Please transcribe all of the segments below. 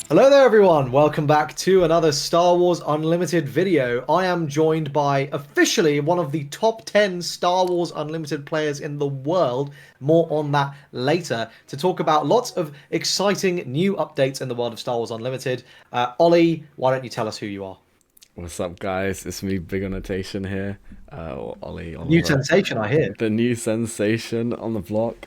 Hello there, everyone. Welcome back to another Star Wars Unlimited video. I am joined by officially one of the top 10 Star Wars Unlimited players in the world. More on that later to talk about lots of exciting new updates in the world of Star Wars Unlimited. Ollie, why don't you tell us who you are? What's up, guys? It's me, Big Annotation here, or Ollie, New Oliver, sensation, I hear. the new sensation on the block.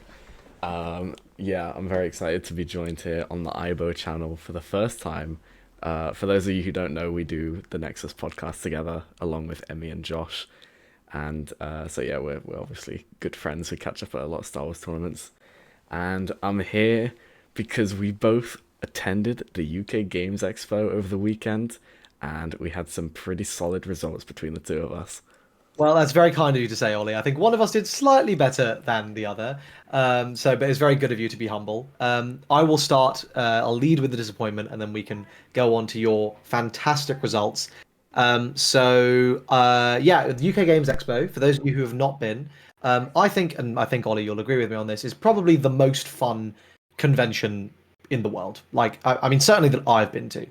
Yeah, I'm very excited to be joined here on the Aibo channel for the first time. For those of you who don't know, we do the Nexus podcast together along with Emmy and Josh, and so yeah, we're obviously good friends. We catch up at a lot of Star Wars tournaments, and I'm here because we both attended the UK Games Expo over the weekend, and we had some pretty solid results between the two of us. Well, that's very kind of you to say, Ollie. I think one of us did slightly better than the other. But it's very good of you to be humble. I will start. I'll lead with the disappointment, and then we can go on to your fantastic results. Yeah, the UK Games Expo. For those of you who have not been, I think Ollie, you'll agree with me on this, is probably the most fun convention in the world. I mean, certainly that I've been to.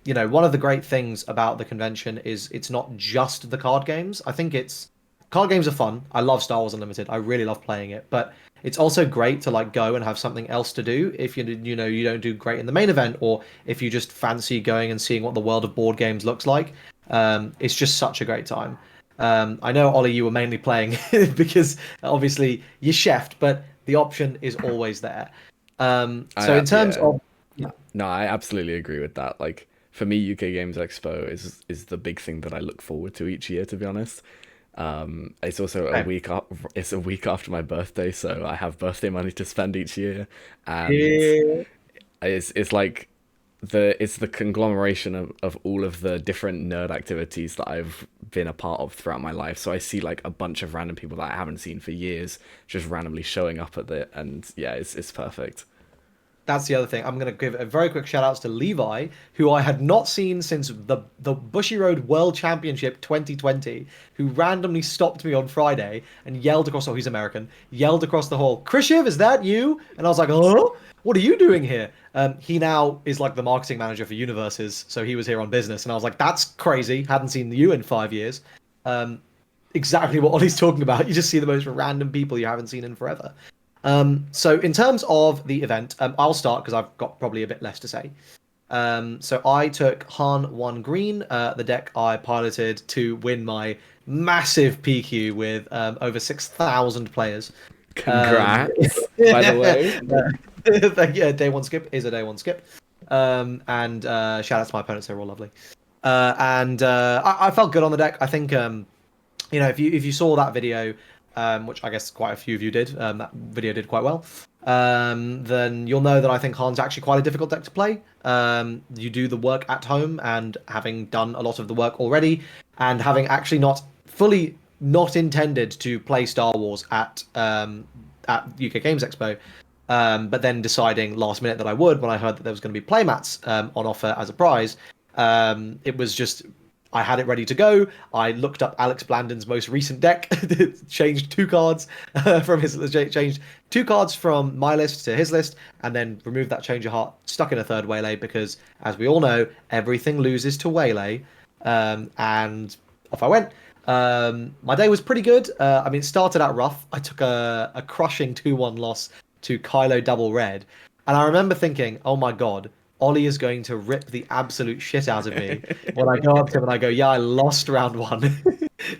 One of the great things about the convention is it's not just the card games. I think it's card games are fun. I love Star Wars Unlimited. I really love playing it, but it's also great to like go and have something else to do if you don't do great in the main event, or if you just fancy going and seeing what the world of board games looks like. It's just such a great time. I know, Ollie, you were mainly playing because obviously you're chefed, but the option is always there. I So in terms Yeah, of yeah, no, I absolutely agree with that. Like for me, UK Games Expo is the big thing that I look forward to each year. To be honest, it's also a same. week up. It's a week after my birthday, so I have birthday money to spend each year, and Yeah. it's like it's the conglomeration of all of the different nerd activities that I've been a part of throughout my life. So I see like a bunch of random people that I haven't seen for years just randomly showing up at it, and yeah, it's perfect. That's the other thing. I'm going to give a very quick shout outs to Levi, who I had not seen since the Bushy Road World Championship 2020, who randomly stopped me on Friday and yelled across, oh, he's American, yelled across the hall, Krishiv, is that you? And I was like, oh, what are you doing here? He now is like the marketing manager for Universes, so he was here on business. And I was like, that's crazy. Hadn't seen you in 5 years. Um, exactly what Ollie's talking about. You just see the most random people you haven't seen in forever. So in terms of the event, I'll start because I've got probably a bit less to say. So I took Han 1 green, the deck I piloted to win my massive PQ with over 6,000 players. Congrats, by the Yeah, way. day one skip is a day one skip. And shout out to my opponents, they're all lovely. I felt good on the deck. I think if you saw that video, which I guess quite a few of you did, that video did quite well. Then you'll know that I think Han's actually quite a difficult deck to play. You do the work at home, and having done a lot of the work already, and having actually not intended to play Star Wars at UK Games Expo, but then deciding last minute that I would when I heard that there was going to be playmats on offer as a prize. It was just I had it ready to go. I looked up Alex Blandon's most recent deck, changed two cards changed two cards from my list to his list, and then removed that change of heart, stuck in a third waylay because, as we all know, everything loses to waylay. And off I went. My day was pretty good. I mean, it started out rough. I took a crushing 2-1 loss to Kylo Double Red. And I remember thinking, oh my God, Ollie is going to rip the absolute shit out of me when I go up to him and I go, yeah, I lost round one.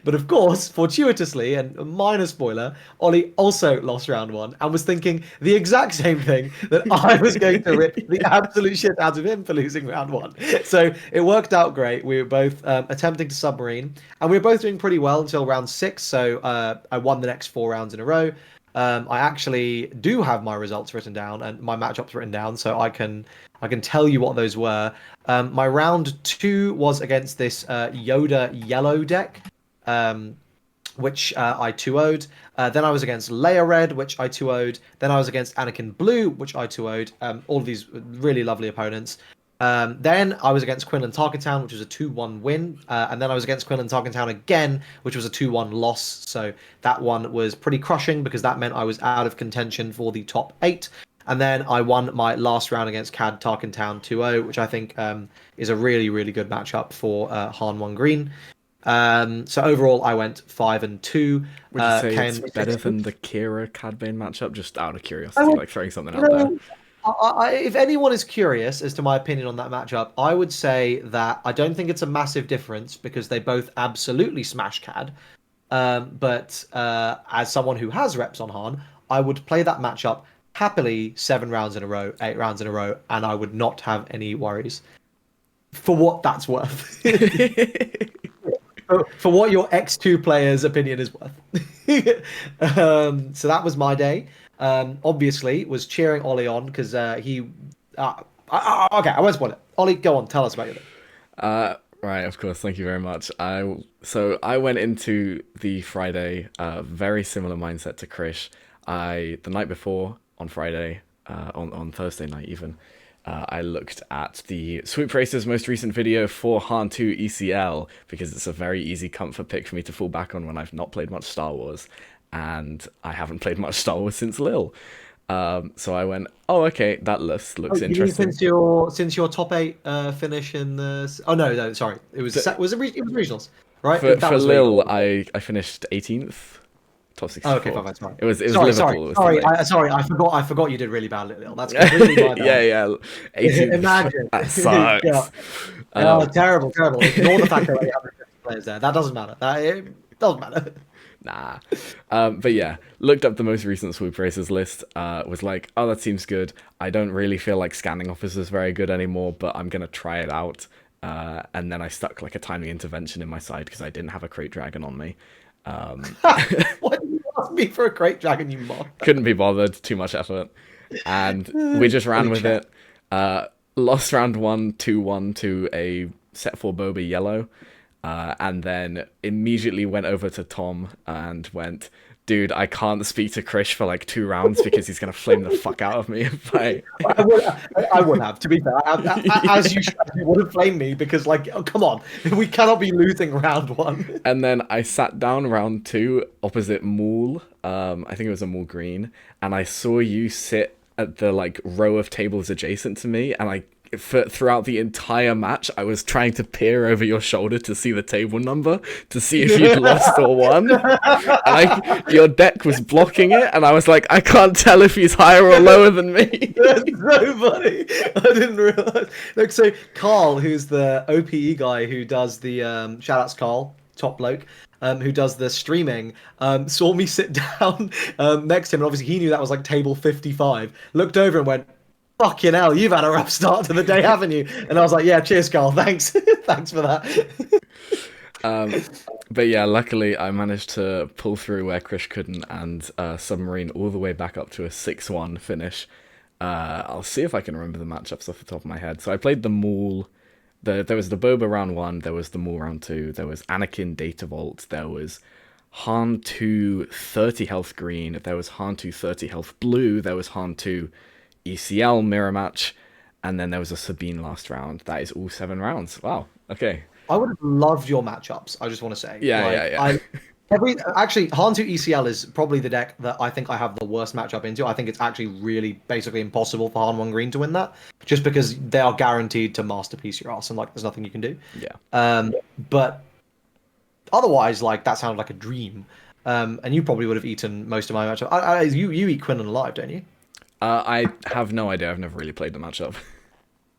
But of course, fortuitously, and a minor spoiler, Ollie also lost round one and was thinking the exact same thing, that I was going to rip the absolute shit out of him for losing round one. So it worked out great. We were both attempting to submarine, and we were both doing pretty well until round six. So I won the next 4 rounds in a row. I actually do have my results written down and my matchups written down, so I can tell you what those were. My round two was against this Yoda yellow deck, um, which I 2-0'd. Then I was against Leia Red, which I 2-0'd. Then I was against Anakin Blue, which I 2-0'd. All of these really lovely opponents. Then I was against Quinlan Tarkentown, which was a 2-1 win. And then I was against Quinlan Tarkentown again, which was a 2-1 loss. So that one was pretty crushing because that meant I was out of contention for the top eight. And then I won my last round against Cad Tarkintown 2-0, which I think is a really, really good matchup for Han 1 Green. So overall, I went 5-2. Would you say Ken, it's better than the Kira Cadbane matchup? Just out of I curiosity, would, like throwing something you out there. know, if anyone is curious as to my opinion on that matchup, I would say that I don't think it's a massive difference because they both absolutely smash Cad. But as someone who has reps on Han, I would play that matchup happily 7 rounds in a row, 8 rounds in a row, and I would not have any worries. For what that's worth. For what your X2 player's opinion is worth. So that was my day. Obviously, was cheering Ollie on because he. Okay, I won't spoil it. Ollie, go on, tell us about your day. Right, of course. Thank you very much. I went into the Friday very similar mindset to Krish. The night before on Friday, on Thursday night even, I looked at the Swoop Racer's most recent video for Han 2 ECL because it's a very easy comfort pick for me to fall back on when I've not played much Star Wars, and I haven't played much Star Wars since Lil. So I went, oh, okay, that looks interesting. Since your top 8 finish in the no, sorry, it was regionals, right? For That was Lil, I finished 18th, top 64. Oh, okay, fine, sorry. It was sorry, Liverpool. Sorry, I forgot you did really bad at Lil. That's completely my bad. Yeah. 18th. Imagine. That sucks. Yeah. Terrible. Ignore the fact that we have 50 players there. That doesn't matter. It doesn't matter. Nah. But yeah, looked up the most recent Swoop Races list, was like, oh, that seems good. I don't really feel like Scanning Officer is very good anymore, but I'm going to try it out. And then I stuck like a timing intervention in my side because I didn't have a Crate Dragon on me. Why did you ask me for a Crate Dragon, you mock? Couldn't be bothered, too much effort. And we just ran with it. Lost round 1, 2-1 to a set 4 Boba yellow. And then immediately went over to Tom and went, dude, I can't speak to Krish for like 2 rounds because he's going to flame the fuck out of me if I would have, to be fair. As you would have flamed me because, like, oh, come on. We cannot be losing round 1. And then I sat down round 2 opposite Mool. I think it was a Mool Green. And I saw you sit at the, like, row of tables adjacent to me. And throughout the entire match, I was trying to peer over your shoulder to see the table number to see if you'd lost or won. And your deck was blocking it, and I was like, I can't tell if he's higher or lower than me. That's so funny. I didn't realize. Look, so Carl, who's the OPE guy who does the shout-outs, Carl, top bloke, who does the streaming, saw me sit down next to him, and obviously he knew that was like table 55. Looked over and went, fucking hell, you've had a rough start to the day, haven't you? And I was like, yeah, cheers, Carl, thanks. Thanks for that. But yeah, luckily I managed to pull through where Krish couldn't and submarine all the way back up to a 6-1 finish. I'll see if I can remember the matchups off the top of my head. So I played the Maul. There was the Boba round 1, there was the Maul round 2, there was Anakin Data Vault, there was Han 2 30 health green, there was Han 2 30 health blue, there was Han 2 ECL mirror match, and then there was a Sabine last round. That is all 7 rounds. Wow. Okay. I would have loved your matchups. I just want to say. Yeah. Actually, Han 2 ECL is probably the deck that I think I have the worst matchup into. I think it's actually really basically impossible for Han 1 Green to win that, just because they are guaranteed to masterpiece your ass, and like there's nothing you can do. Yeah. But otherwise, like that sounded like a dream. And you probably would have eaten most of my matchup. You eat Quinlan alive, don't you? I have no idea. I've never really played the matchup.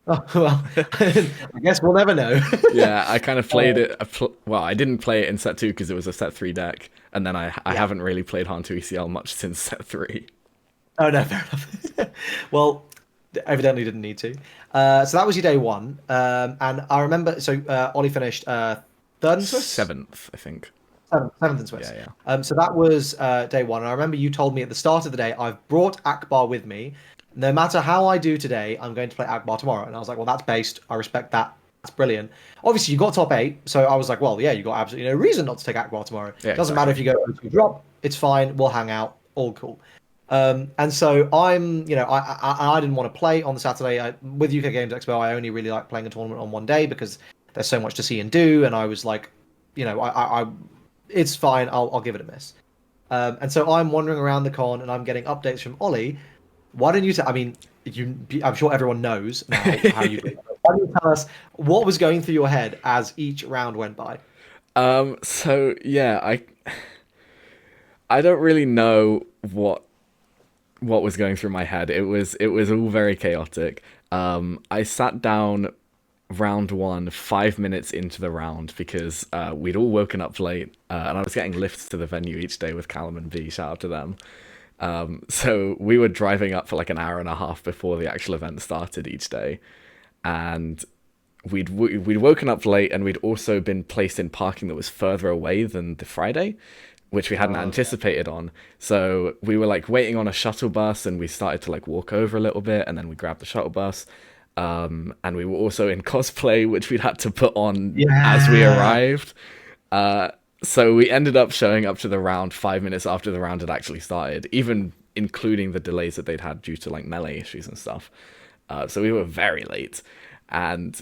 Oh, well, I guess we'll never know. Yeah, I kind of played it. Well, I didn't play it in set 2 because it was a set 3 deck, and then I haven't really played Han 2 ECL much since set 3. Oh no, fair enough. Well, evidently didn't need to. So that was your day 1, and I remember. So Ollie finished 3rd in Swiss? 7th, I think. 7th in Swiss. Yeah. So that was day 1. And I remember you told me at the start of the day, I've brought Akbar with me. No matter how I do today, I'm going to play Akbar tomorrow. And I was like, well, that's based. I respect that. That's brilliant. Obviously, you got top 8. So I was like, well, yeah, you got absolutely no reason not to take Akbar tomorrow. Yeah, Doesn't matter if you go to drop. It's fine. We'll hang out. All cool. And so I'm, I didn't want to play on the Saturday. With UK Games Expo, I only really like playing a tournament on one day because there's so much to see and do. And I was like, it's fine. I'll give it a miss. And so I'm wandering around the con and I'm getting updates from Ollie Why don't you I mean, I'm sure everyone knows now how you do it. Why don't you tell us what was going through your head as each round went by? So yeah, I don't really know what was going through my head. It was all very chaotic. I sat down round one 5 minutes into the round because we'd all woken up late, and I was getting lifts to the venue each day with Callum and V. Shout out to them. So we were driving up for like an hour and a half before the actual event started each day, and we'd woken up late, and we'd also been placed in parking that was further away than the Friday, which we hadn't Okay. anticipated on. So we were like waiting on a shuttle bus, and we started to like walk over a little bit, and then we grabbed the shuttle bus. And we were also in cosplay, which we'd had to put on as we Yeah. arrived. Uh, so we ended up showing up to the round 5 minutes after the round had actually started, even including the delays that they'd had due to like melee issues and stuff. So we were very late, and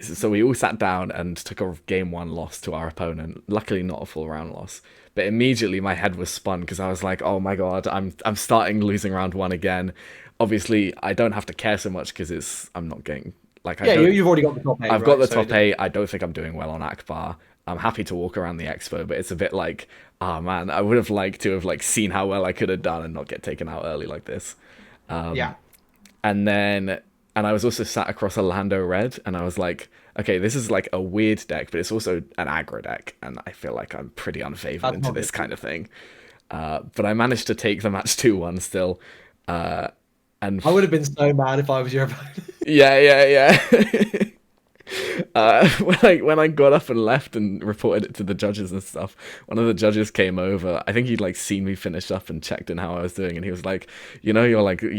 so we all sat down and took a game one loss to our opponent. Luckily, not a full round loss, but immediately my head was spun because I was like, "Oh my god, I'm starting losing round one again." Obviously, I don't have to care so much because I'm not getting like I Yeah, don't. you've already got the top eight, I've got right? the So top eight. I don't think I'm doing well on Akbar. I'm happy to walk around the expo, but it's a bit like, oh man, I would have liked to have like seen how well I could have done and not get taken out early like this. yeah, And then, and I was also sat across a Lando Red, and I was like, okay, this is like a weird deck, but it's also an aggro deck, and I feel like I'm pretty unfavored that's into not this good. kind of thing. But I managed to take the match 2-1 still. Uh, and I would have been so mad if I was your opponent. yeah, yeah, yeah. When I got up and left and reported it to the judges and stuff, one of the judges came over. I think he'd like seen me finish up and checked in how I was doing, and he was like, you're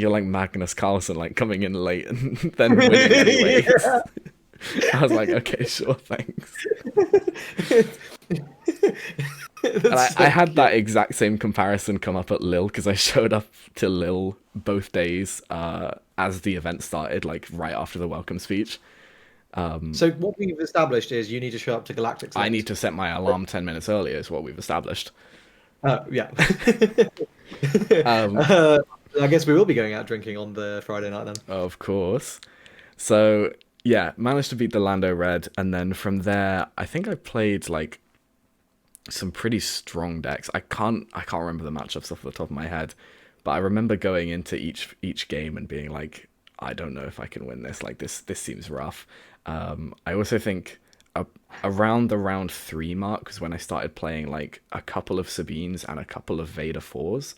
like Magnus Carlsen, like coming in late and then winning anyways. Yeah. I was like, okay, sure, thanks. And I, That's I so had that cute. exact same comparison come up at Lille because I showed up to Lille both days as the event started, like right after the welcome speech. So what we've established is you need to show up to Galactics I need late. to set my alarm 10 minutes earlier, is what we've established. Yeah. Um, uh, I guess we will be going out drinking on the Friday night then. of course. So, yeah, managed to beat the Lando Red, and then from there, I think I played like some pretty strong decks. I can't remember the matchups off the top of my head, but I remember going into each game and being like, I don't know if I can win this. Like this seems rough. I also think around the round three mark was when I started playing like a couple of Sabines and a couple of Vader fours,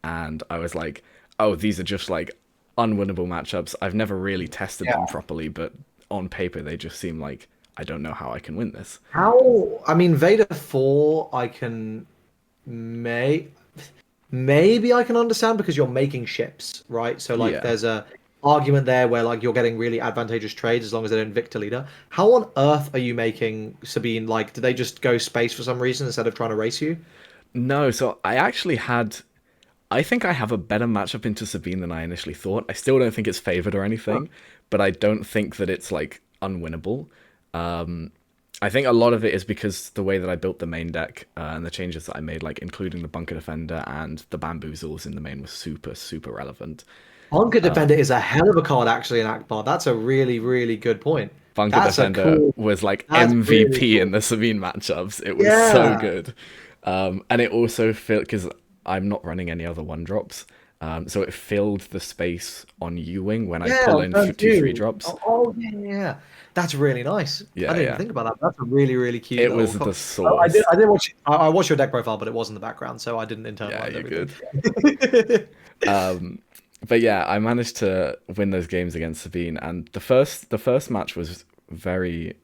and I was like, oh, these are just like unwinnable matchups. I've never really tested them Yeah. properly, but on paper they just seem like I don't know how I can win this. How? I mean, Vader 4, I can may maybe I can understand because you're making ships, right? So like Yeah. there's a argument there where like you're getting really advantageous trades as long as they don't Victor leader. How on earth are you making Sabine? Like, do they just go space for some reason instead of trying to race you? No, so I actually had. I think I have a better matchup into Sabine than I initially thought. I still don't think it's favored or Huh. anything, but I don't think that it's like unwinnable. I think a lot of it is because the way that I built the main deck and the changes that I made, like including the Bunker Defender and the Bamboozles in the main, was super, super relevant. Bunker Defender is a hell of a card actually in Akbar. That's a really, really good point. Bunker That's a Defender cool. was like That's really MVP in cool. the Sabine matchups. It was so Yeah. good. And it also filled, because I'm not running any other one drops. So it filled the space on U-Wing when I Yeah, pull on in turn two, three two. drops. Oh, yeah, yeah, yeah. That's really nice. I Yeah, didn't even yeah. think about that. That's a really, really cute It little. was the I did. sauce. I did watch. I watched your deck profile, but it was in the background, so I didn't Yeah, internalize you're everything. good. But yeah, I managed to win those games against Sabine, and the first match was very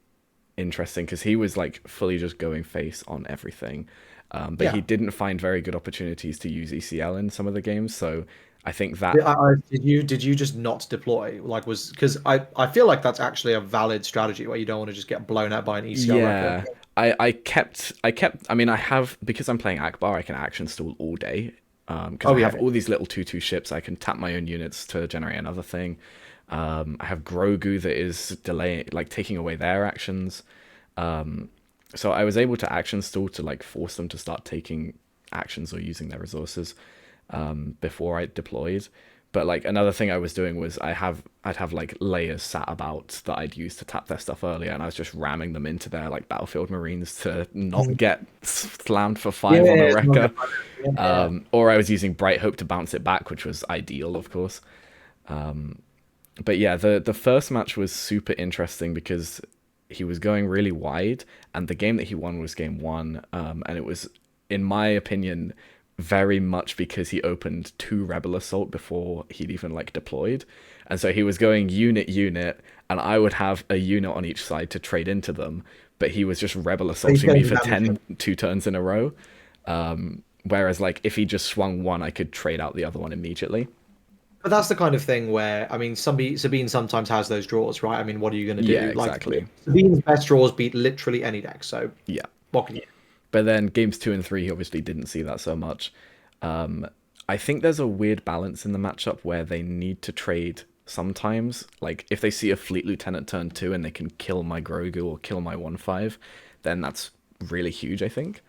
interesting because he was like fully just going face on everything. But he Yeah. didn't find very good opportunities to use ECL in some of the games, so I think that Did you just not deploy? Like was because I feel like that's actually a valid strategy where you don't want to just get blown out by an ECL replic. yeah, I kept I mean I have, because I'm playing Akbar, I can action stall all day. Because Oh I have yeah. all these little 2/2 ships, I can tap my own units to generate another thing. I have Grogu that is delaying, like taking away their actions. So I was able to action stall to like force them to start taking actions or using their resources before I deployed. But like another thing I was doing was I'd have like layers sat about that I'd use to tap their stuff earlier, and I was just ramming them into their like Battlefield Marines to not get slammed for Yeah, 5 on a it's not wrecker. good. Yeah. Or I was using Bright Hope to bounce it back, which was ideal, of course. But yeah, the first match was super interesting because he was going really wide, and the game that he won was game one, and it was, in my opinion, very much because he opened 2 Rebel Assault before he'd even like deployed, and so he was going unit, and I would have a unit on each side to trade into them, but he was just Rebel Assaulting me for 2 turns in a row. Whereas like if he just swung one, I could trade out the other one immediately. But that's the kind of thing where, I mean, Sabine sometimes has those draws, right? I mean, what are you going to do? Yeah, exactly. Like, Sabine's best draws beat literally any deck, so Yeah. what can you do? But then games 2 and 3, he obviously didn't see that so much. I think there's a weird balance in the matchup where they need to trade sometimes. Like if they see a Fleet Lieutenant turn 2 and they can kill my Grogu or kill my 1/5, then that's really huge, I think.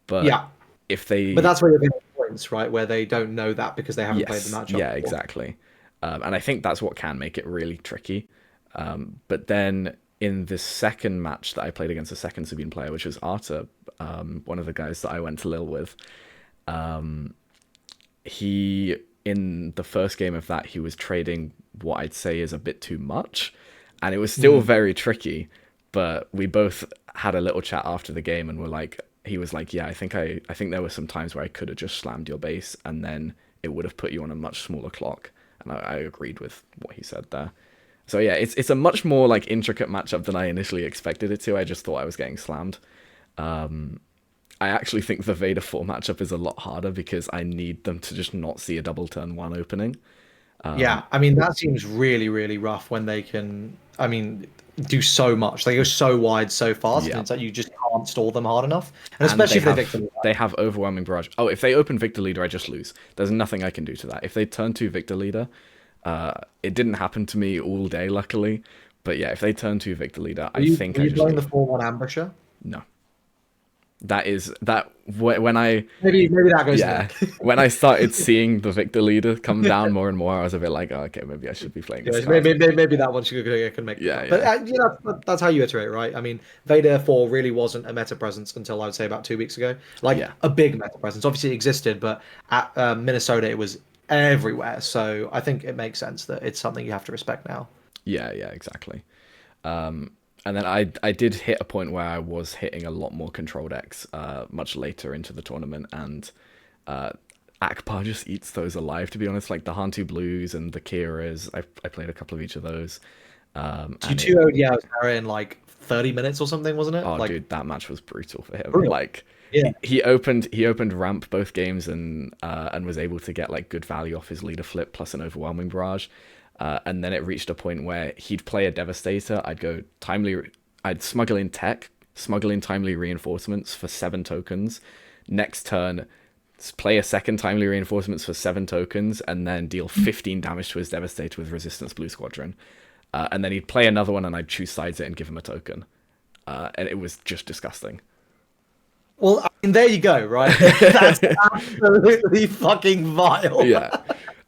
But Yeah, if they, but that's where you're getting points, right? Where they don't know that because they haven't played the yes, matchup yeah, before. exactly. And I think that's what can make it really tricky. But then in the second match that I played against the second Sabine player, which was Arta, one of the guys that I went to Lille with, he, in the first game of that, he was trading what I'd say is a bit too much, and it was still very tricky. But we both had a little chat after the game, and were like, he was like, yeah, I think there were some times where I could have just slammed your base, and then it would have put you on a much smaller clock. And I agreed with what he said there. So yeah, it's a much more like intricate matchup than I initially expected it to. I just thought I was getting slammed. I actually think the Vader 4 matchup is a lot harder because I need them to just not see a double turn 1 opening. Yeah, I mean that seems really, really rough when they can, I mean, do so much. They go so wide so fast, and Yeah. it's like you just can't stall them hard enough. And And especially if they victim. they have overwhelming barrage. Oh, if they open Victor Leader, I just lose. There's nothing I can do to that. If they turn 2 Victor Leader, it didn't happen to me all day, luckily. But yeah, if they turn 2 Victor Leader, I think Are I you just playing the lose. 4-1 ambusher? No. That is that when I Maybe that goes. yeah, In when I started seeing the Victor Leader come down more and more, I was a bit like, oh, okay, maybe I should be playing this yeah, card. maybe that one can make. Yeah, But yeah. you know, that's how you iterate, right? I mean, Vader 4 really wasn't a meta presence until I would say about 2 weeks ago. Like Yeah. a big meta presence. Obviously, it existed, but at Minnesota, it was everywhere. So I think it makes sense that it's something you have to respect now. Yeah, yeah, exactly. And then I did hit a point where I was hitting a lot more control decks much later into the tournament, and Akbar just eats those alive, to be honest. Like the Hantu Blues and the Kiras, I played a couple of each of those. So you And 2 yeah, in like 30 minutes or something, wasn't it? oh, Like dude, that match was brutal for him. brutal. Like Yeah. he opened ramp both games, and was able to get like good value off his leader flip plus an overwhelming barrage. And then it reached a point where he'd play a Devastator. I'd smuggle in tech, smuggle in timely reinforcements for 7 tokens. Next turn, play a second timely reinforcements for 7 tokens, and then deal 15 damage to his Devastator with Resistance Blue Squadron. And then he'd play another one, and I'd choose sides it and give him a token. And it was just disgusting. Well, I mean, there you go, right? That's absolutely fucking vile. Yeah.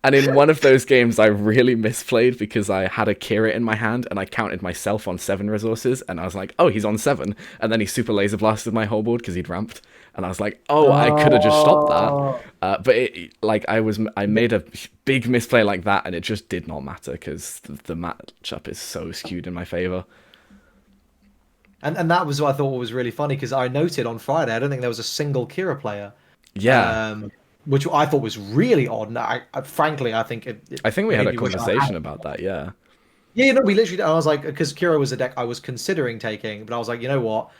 And in one of those games, I really misplayed because I had a Kira in my hand and I counted myself on 7 resources, and I was like, oh, he's on 7. And then he super laser blasted my whole board because he'd ramped. And I was like, oh, I could have just stopped that. But I made a big misplay like that, and it just did not matter because the matchup is so skewed in my favor. And that was what I thought was really funny because I noted on Friday, I don't think there was a single Kira player. Yeah. Which I thought was really odd. And frankly, I think I think we had a made me wish I conversation had. about that, yeah. Yeah, you know, we literally. I was like, because Kira was a deck I was considering taking, but I was like, you know what?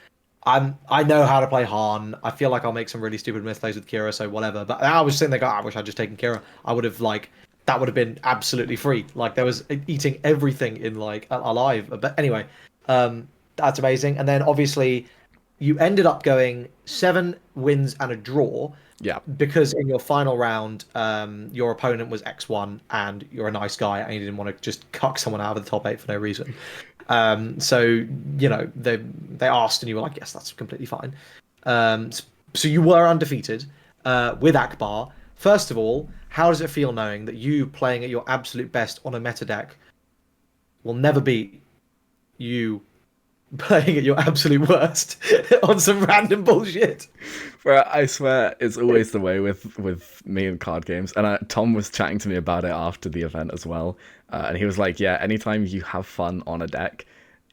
I know how to play Han. I feel like I'll make some really stupid misplays with Kira, so whatever. But I was sitting there going, I wish I'd just taken Kira. I would have like that would have been absolutely free. Like there was eating everything in like alive. But anyway, that's amazing. And then obviously you ended up going 7 wins and a draw. Yeah. Because in your final round, your opponent was X1 and you're a nice guy and you didn't want to just cuck someone out of the top 8 for no reason. So, you know, they asked and you were like, yes, that's completely fine. So you were undefeated with Akbar. First of all, how does it feel knowing that you playing at your absolute best on a meta deck will never beat you playing at your absolute worst on some random bullshit? Bro, I swear it's always the way with me and card games. And Tom was chatting to me about it after the event as well. And he was like, yeah, anytime you have fun on a deck,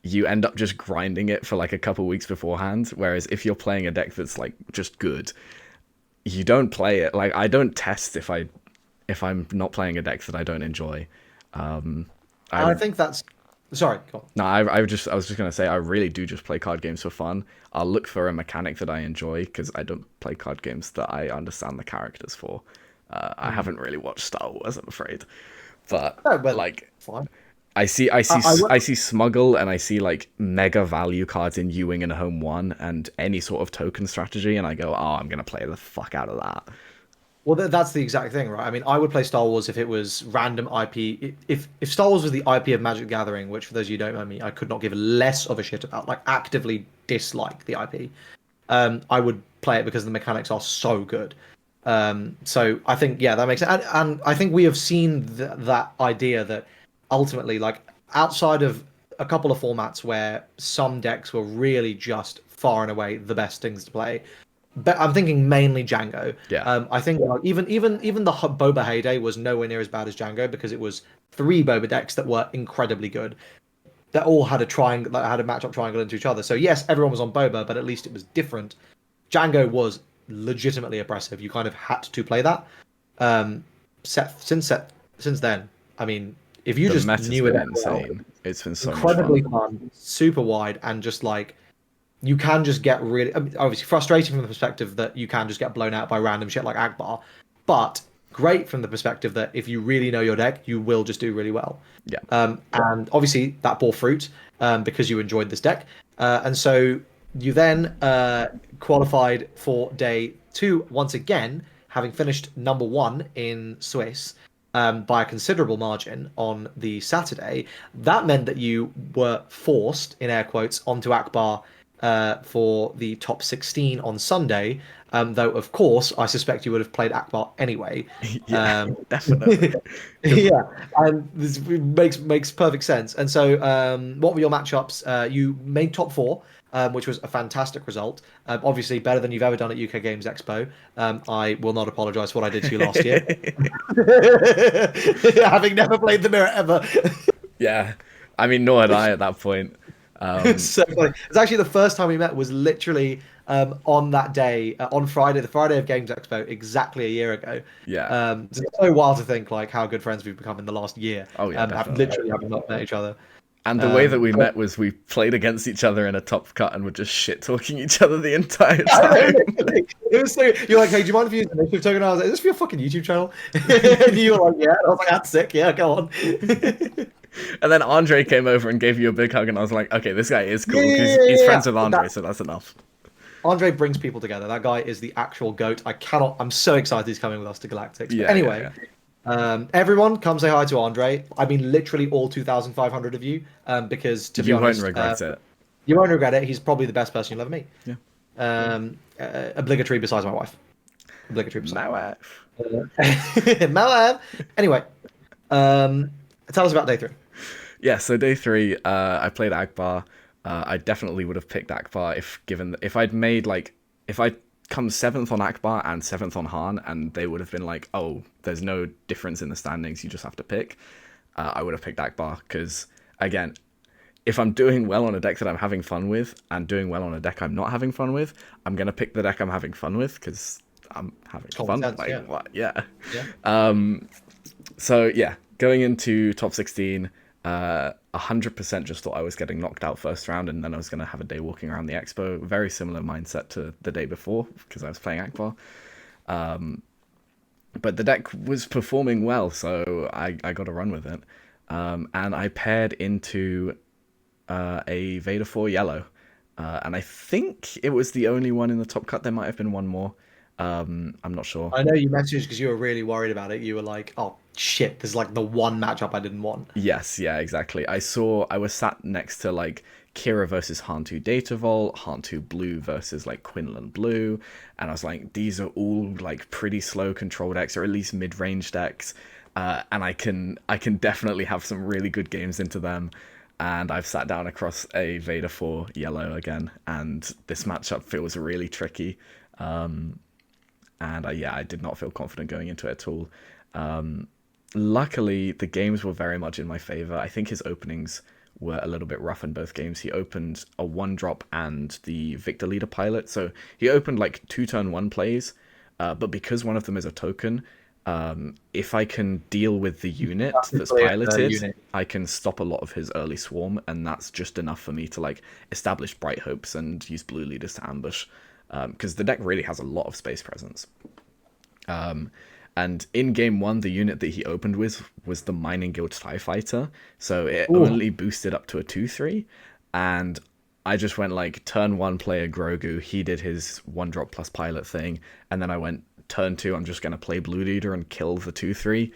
you end up just grinding it for like a couple weeks beforehand. Whereas if you're playing a deck that's like just good, you don't play it. Like, I don't test if I'm not playing a deck that I don't enjoy. I think that's sorry. Go on. No, I was just gonna say I really do just play card games for fun. I'll look for a mechanic that I enjoy because I don't play card games that I understand the characters for. I haven't really watched Star Wars, I'm afraid, but No, but like fine. I see smuggle and I see like mega value cards in Ewing and Home 1 and any sort of token strategy, and I go, oh, I'm gonna play the fuck out of that. Well, that's the exact thing, right? I mean, I would play Star Wars if it was random IP. If Star Wars was the IP of Magic the Gathering, which for those of you who don't know me, I could not give less of a shit about, like actively dislike the IP. I would play it because the mechanics are so good. So I think yeah, that makes sense. And I think we have seen that idea that ultimately, like outside of a couple of formats where some decks were really just far and away the best things to play, but I'm thinking mainly Django. Yeah. I think like, even the Boba heyday was nowhere near as bad as Django because it was three Boba decks that were incredibly good. That all had a triangle, that had a matchup triangle into each other. So yes, everyone was on Boba, but at least it was different. Django was legitimately oppressive. You kind of had to play that. Since then, I mean, if you The just meta's knew it been well, insane. It's been so much incredibly fun. fun, super wide, and just like you can just get really, I mean, obviously frustrating from the perspective that you can just get blown out by random shit like Akbar, but great from the perspective that if you really know your deck, you will just do really well. Yeah. And obviously that bore fruit because you enjoyed this deck, and so you then qualified for day two once again, having finished number one in Swiss. By a considerable margin on the Saturday. That meant that you were forced, in air quotes, onto Akbar for the top 16 on Sunday. Though, of course, I suspect you would have played Akbar anyway. Yeah, definitely. Yeah, and this makes perfect sense. And so, what were your matchups? You made top four, which was a fantastic result. Obviously, better than you've ever done at UK Games Expo. I will not apologise for what I did to you last year, having never played the mirror ever. Yeah. I mean, nor had I at that point. It's so funny. It's actually the first time we met was literally on that day, on Friday, the Friday of Games Expo, exactly a year ago. Yeah. So it's so wild to think like how good friends we've become in the last year. Oh yeah, Have definitely. literally having not met each other. And the way that we But met was we played against each other in a top cut and were just shit talking each other the entire time. it was so you're like, hey, do you mind if you use the initiative token? I was like, is this for your fucking YouTube channel? And you were like, yeah. And I was like, that's sick. Yeah, go on. And then Andre came over and gave you a big hug, and I was like, okay, this guy is cool. Yeah, He's yeah. friends with Andre, so that's enough. Andre brings people together. That guy is the actual goat. I'm so excited he's coming with us to Galactics. Yeah, But anyway, yeah. everyone come say hi to Andre. I mean, literally all 2,500 of you, because to be You honest, won't regret it. you won't regret it. He's probably the best person you'll ever meet. Yeah. Obligatory besides my wife. Obligatory besides My my wife. wife. My wife. Anyway, tell us about day three. Yeah, so day three, I played Akbar. I definitely would have picked Akbar if I'd made like if I'd come seventh on Akbar and seventh on Han, and they would have been like, oh, there's no difference in the standings, you just have to pick. I would have picked Akbar because again, if I'm doing well on a deck that I'm having fun with and doing well on a deck I'm not having fun with, I'm gonna pick the deck I'm having fun with because I'm having fun. Sense, like yeah. what? Yeah. Yeah. So yeah, going into top 16, 100% just thought I was getting knocked out first round, and then I was going to have a day walking around the expo. Very similar mindset to the day before because I was playing Akbar. But the deck was performing well, so I got to run with it. And I paired into a Vader 4 yellow. And I think it was the only one in the top cut. There might have been one more. I'm not sure. I know you messaged because you were really worried about it. You were like, "Oh shit, there's like the one matchup I didn't want." Yes, yeah, exactly. I was sat next to like Kira versus Hantu Data Vault, Hantu Blue versus like Quinlan Blue, and I was like, these are all like pretty slow control decks, or at least mid-range decks, and I can definitely have some really good games into them. And I've sat down across a Vader 4 yellow again, and this matchup feels really tricky. And yeah, I did not feel confident going into it at all. Luckily, the games were very much in my favor. I think his openings were a little bit rough in both games. He opened a one drop and the Victor Leader pilot. So he opened like two turn one plays, but because one of them is a token, if I can deal with the unit that's piloted, I can stop a lot of his early swarm, and that's just enough for me to like establish Bright Hopes and use blue leaders to ambush, because the deck really has a lot of space presence. And in game one, the unit that he opened with was the Mining Guild TIE Fighter, so it only boosted up to a 2/3, and I just went like turn one player Grogu, he did his one drop plus pilot thing, and then I went turn two, I'm just going to play Blue Leader and kill the 2/3,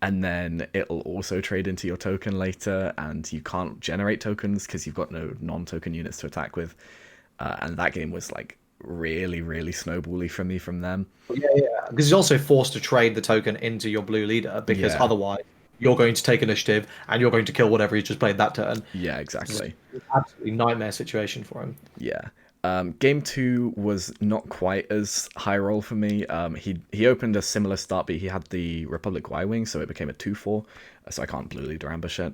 and then it'll also trade into your token later, and you can't generate tokens because you've got no non-token units to attack with, and that game was like really, really snowbally for me from them. Yeah, yeah. Because he's also forced to trade the token into your blue leader because Yeah. otherwise you're going to take initiative and you're going to kill whatever he's just played that turn. Yeah, exactly. It's an absolutely nightmare situation for him. Yeah. Game two was not quite as high roll for me. He opened a similar start, but he had the Republic Y-Wing, so it became a 2/4, so I can't blue leader ambush it.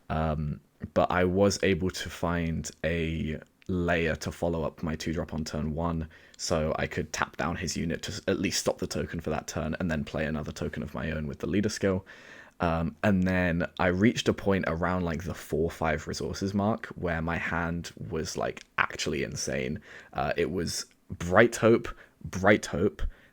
But I was able to find a layer to follow up my 2-drop on turn one, so I could tap down his unit to at least stop the token for that turn, and then play another token of my own with the leader skill. And then I reached a point around like the 4-5 resources mark where my hand was like actually insane. It was Bright Hope,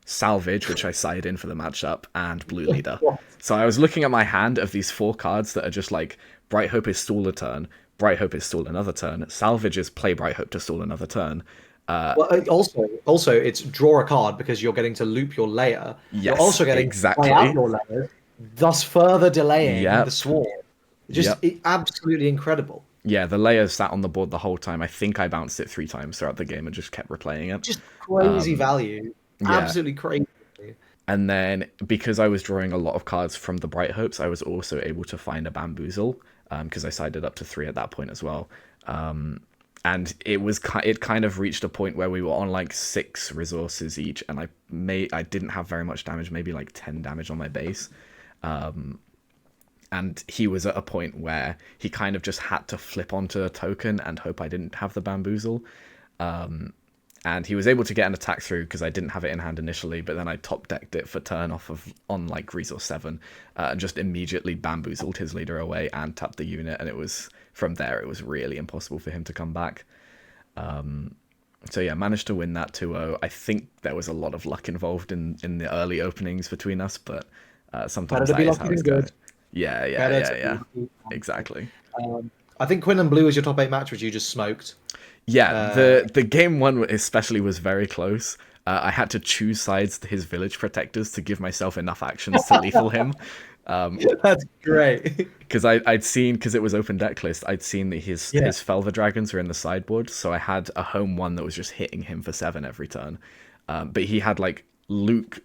Salvage, which I sided in for the matchup, and Blue Leader. So I was looking at my hand of these 4 cards that are just like Bright Hope is stall a turn, Bright Hope is stall another turn, Salvage is play Bright Hope to stall another turn. Well, also, it's draw a card because you're getting to loop your layer. Yes, you're also getting exactly. to play out your layers, thus further delaying the swarm. Just absolutely incredible. Yeah, the layer sat on the board the whole time. I think I bounced it 3 times throughout the game and just kept replaying it. Just crazy value. Absolutely crazy. And then, because I was drawing a lot of cards from the Bright Hopes, I was also able to find a Bamboozle, because I sided up to 3 at that point as well. And it kind of reached a point where we were on like 6 resources each, and I didn't have very much damage, maybe like 10 damage on my base. And he was at a point where he kind of just had to flip onto a token and hope I didn't have the Bamboozle. And he was able to get an attack through because I didn't have it in hand initially, but then I top decked it for turn on like resource 7, and just immediately bamboozled his leader away and tapped the unit, and it was from there it was really impossible for him to come back. So yeah, managed to win that 2-0. I think there was a lot of luck involved in the early openings between us, but sometimes that is how it's good. Yeah, exactly. I think Quinn and Blue was your top 8 match, which you just smoked. Yeah, the game one especially was very close. I had to choose sides his village protectors to give myself enough actions to lethal him. That's great. Because I'd seen, because it was open deck list, I'd seen that his Felver Dragons were in the sideboard, so I had a home one that was just hitting him for 7 every turn. But he had like Luke,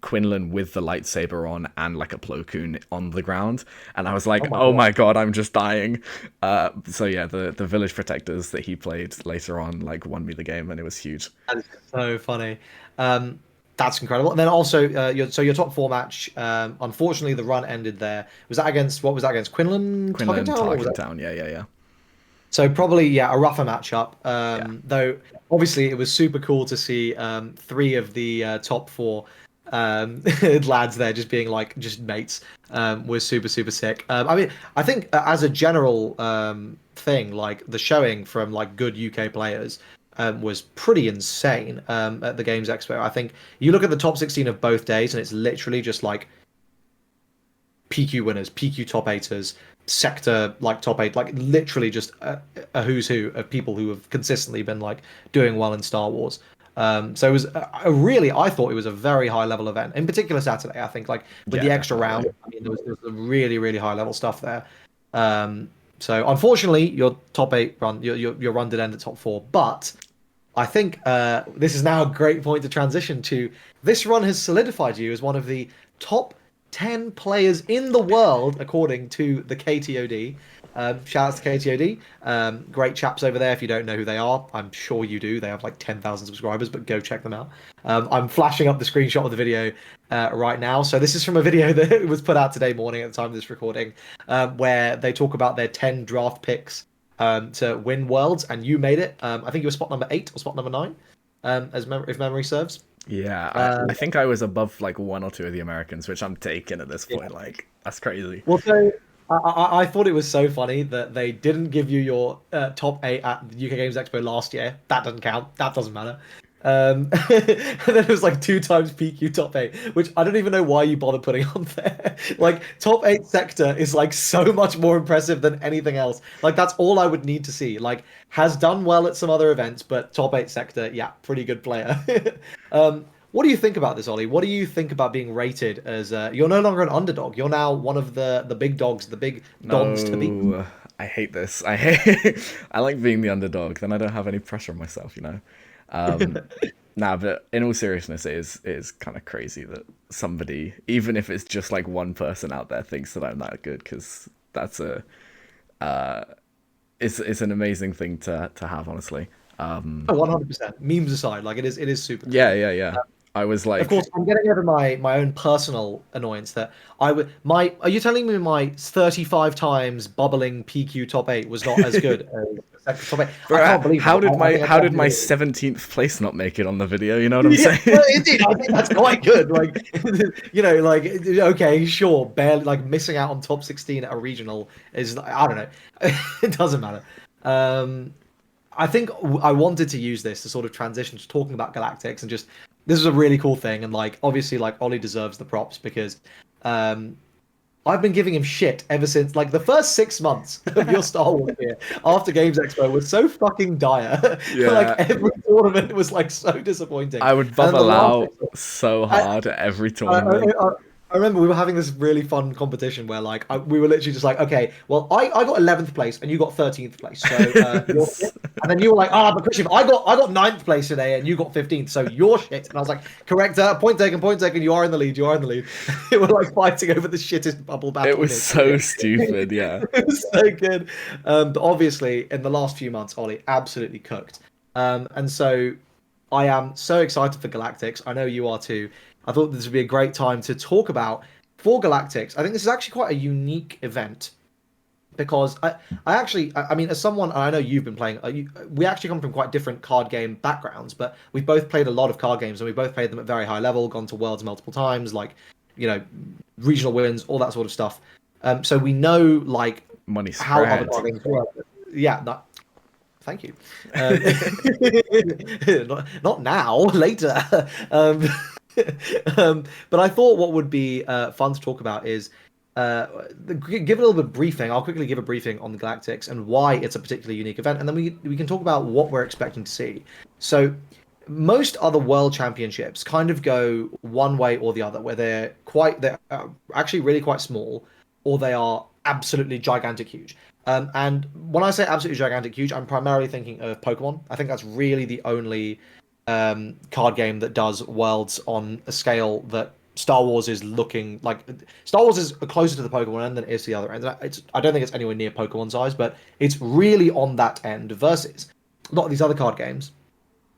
Quinlan with the lightsaber on and like a Plo Koon on the ground, and I was like, oh my god, I'm just dying. So yeah, the village protectors that he played later on like won me the game, and it was huge. That's so funny. That's incredible. And then also your top 4 match, unfortunately the run ended there. Was that against Quinlan Tarkentown? Yeah. So probably a rougher matchup. Though obviously it was super cool to see 3 of the top 4 lads there just being like just mates, was super sick. I mean, I think as a general thing, like the showing from like good UK players was pretty insane at the Games Expo. I think you look at the top 16 of both days and it's literally just like PQ winners, PQ top 8ers, sector like top 8, like literally just a who's who of people who have consistently been like doing well in Star Wars. So it was I thought it was a very high level event. In particular, Saturday, I think like with Yeah, the extra round, definitely. I mean, there was some really really high level stuff there. So unfortunately, your top eight run, your run did end at top four, but I think this is now a great point to transition to. This run has solidified you as one of the top 10 players in the world, according to the KTOD. Shout out to KTOD. Great chaps over there. If you don't know who they are, I'm sure you do. They have like 10,000 subscribers, but go check them out. I'm flashing up the screenshot of the video right now. So this is from a video that was put out today morning at the time of this recording, where they talk about their 10 draft picks to win Worlds, and you made it. I think you were spot number 8 or spot number 9, if memory serves. Yeah, Um, I think I was above like one or two of the Americans, which I'm taking at this yeah. point. Like that's crazy. Well, so I thought it was so funny that they didn't give you your top 8 at the UK Games Expo last year. That doesn't count. That doesn't matter. And then it was like 2 times PQ top 8, which I don't even know why you bother putting on there. Like top 8 sector is like so much more impressive than anything else. Like that's all I would need to see. Like has done well at some other events, but top 8 sector, yeah, pretty good player. What do you think about this, Ollie? What do you think about being rated as you're no longer an underdog. You're now one of the big dogs, the big dogs to beat. No, I hate this. I hate. I like being the underdog. Then I don't have any pressure on myself, you know. Um, Nah, but in all seriousness, it is kind of crazy that somebody, even if it's just like one person out there, thinks that I'm that good, because that's uh, it's an amazing thing to have, honestly. Oh, 100%. Memes aside, like it is super Yeah, cool. yeah, yeah. I was Of like, course, I'm getting over my own personal annoyance that I would my. Are you telling me my 35 times bubbling PQ top 8 was not as good as the second top 8? I bro, can't believe how that. did I my think I how did my definitely. 17th place not make it on the video? You know what I'm Yeah, saying? well, indeed, I think that's quite good. Like, like okay, sure, barely like missing out on top 16 at a regional is I don't know, it doesn't matter. Um, I think I wanted to use this to sort of transition to talking about Galactics and just this is a really cool thing and like obviously like Ollie deserves the props because um I've been giving him shit ever since like the first 6 months of your Star Wars year after Games Expo was so fucking dire. Like Yeah, every tournament was like so disappointing. I would And then the bubble last out so I, hard at every I, tournament. I, I remember we were having this really fun competition where like we were literally just like, okay, well I got 11th place and you got 13th place, so you're shit. And then you were like, but Christian, I got ninth place today and you got 15th, so you're shit. And I was like, correct, point taken, you are in the lead, you are in the lead. We were like fighting over the shittest bubble It battle in was history. so stupid, yeah. It was so good. But obviously in the last few months, Ollie absolutely cooked. And so I am so excited for Galactics. I know you are too. I thought this would be a great time to talk about for Galactics. I think this is actually quite a unique event because I mean, as someone, and I know you've been playing, we actually come from quite different card game backgrounds, but we've both played a lot of card games and we both played them at very high level, gone to worlds multiple times, like, you know, regional wins, all that sort of stuff. So we know like Money how other spread. card games work. Yeah, that, thank you. Not now, later. Um, but I thought what would be fun to talk about is give a little bit of briefing. I'll quickly give a briefing on the Galactics and why it's a particularly unique event, and then we can talk about what we're expecting to see. So most other world championships kind of go one way or the other, where they're actually really quite small, or they are absolutely gigantic huge. And when I say absolutely gigantic huge, I'm primarily thinking of Pokemon. I think that's really the only card game that does worlds on a scale that Star Wars is looking like. Star Wars is closer to the Pokemon end than it is to the other end. I don't think it's anywhere near Pokemon size, but it's really on that end versus a lot of these other card games.